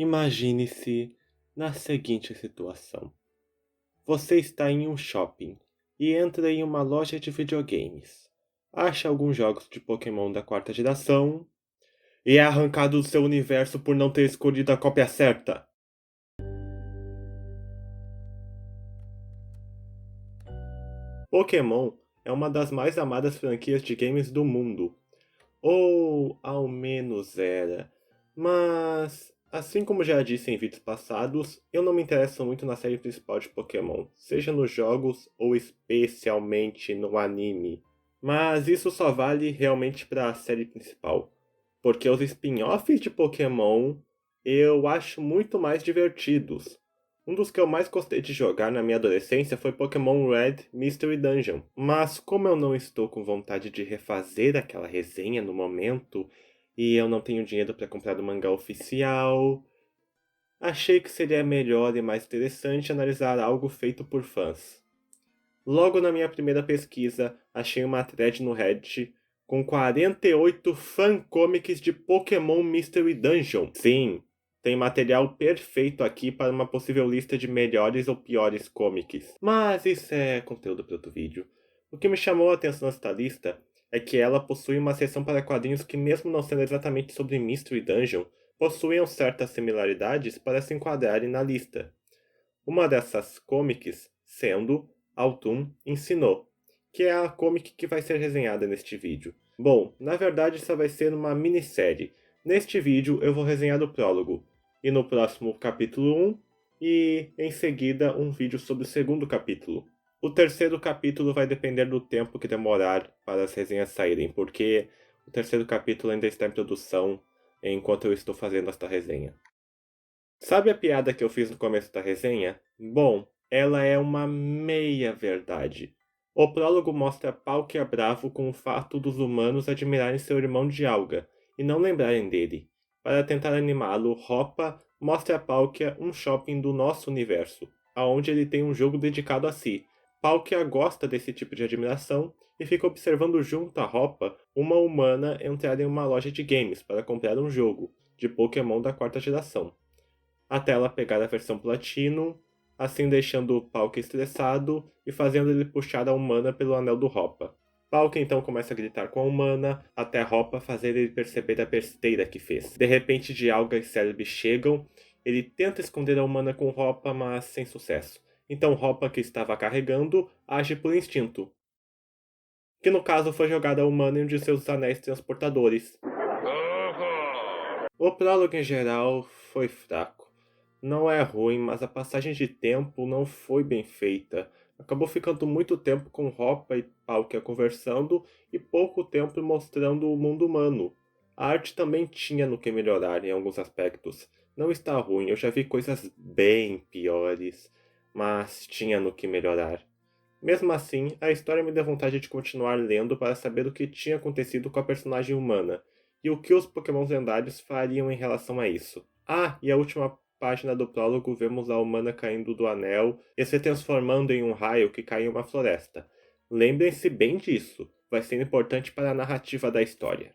Imagine-se na seguinte situação: você está em um shopping e entra em uma loja de videogames. Acha alguns jogos de Pokémon da quarta geração e é arrancado do seu universo por não ter escolhido a cópia certa. Pokémon é uma das mais amadas franquias de games do mundo. Ou ao menos era. Mas, assim como já disse em vídeos passados, eu não me interesso muito na série principal de Pokémon, seja nos jogos ou especialmente no anime. Mas isso só vale realmente para a série principal, porque os spin-offs de Pokémon eu acho muito mais divertidos. Um dos que eu mais gostei de jogar na minha adolescência foi Pokémon Red Mystery Dungeon. Mas como eu não estou com vontade de refazer aquela resenha no momento, e eu não tenho dinheiro para comprar o mangá oficial, achei que seria melhor e mais interessante analisar algo feito por fãs. Logo na minha primeira pesquisa, achei uma thread no Reddit com 48 fancomics de Pokémon Mystery Dungeon. Sim, tem material perfeito aqui para uma possível lista de melhores ou piores comics. Mas isso é conteúdo para outro vídeo. O que me chamou a atenção nesta lista é que ela possui uma seção para quadrinhos que, mesmo não sendo exatamente sobre Mystery Dungeon, possuem certas similaridades para se enquadrarem na lista. Uma dessas comics sendo Autumn Ensinou, que é a comic que vai ser resenhada neste vídeo. Bom, na verdade essa vai ser uma minissérie. Neste vídeo eu vou resenhar o prólogo, e no próximo capítulo 1, e em seguida um vídeo sobre o segundo capítulo. O terceiro capítulo vai depender do tempo que demorar para as resenhas saírem, porque o terceiro capítulo ainda está em produção enquanto eu estou fazendo esta resenha. Sabe a piada que eu fiz no começo da resenha? Bom, ela é uma meia verdade. O prólogo mostra Palkia bravo com o fato dos humanos admirarem seu irmão de alga e não lembrarem dele. Para tentar animá-lo, Hoppa mostra a Palkia um shopping do nosso universo, aonde ele tem um jogo dedicado a si. Palkia gosta desse tipo de admiração e fica observando junto a Hoppa uma humana entrar em uma loja de games para comprar um jogo de Pokémon da quarta geração, até ela pegar a versão Platino, assim deixando o Palkia estressado e fazendo ele puxar a humana pelo anel do Hoppa. Palkia então começa a gritar com a humana, até Hoppa fazer ele perceber a besteira que fez. De repente, Dialga e Celebi chegam, ele tenta esconder a humana com Hoppa, mas sem sucesso. Então Hoppa, que estava carregando, age por instinto, que no caso foi jogada a humana em um de seus anéis transportadores. O prólogo em geral foi fraco. Não é ruim, mas a passagem de tempo não foi bem feita. Acabou ficando muito tempo com Hoppa e Palkia conversando e pouco tempo mostrando o mundo humano. A arte também tinha no que melhorar em alguns aspectos. Não está ruim, eu já vi coisas bem piores, mas tinha no que melhorar. Mesmo assim, a história me deu vontade de continuar lendo para saber o que tinha acontecido com a personagem humana e o que os Pokémons lendários fariam em relação a isso. Ah, e a última página do prólogo vemos a humana caindo do anel e se transformando em um raio que cai em uma floresta. Lembrem-se bem disso, vai ser importante para a narrativa da história.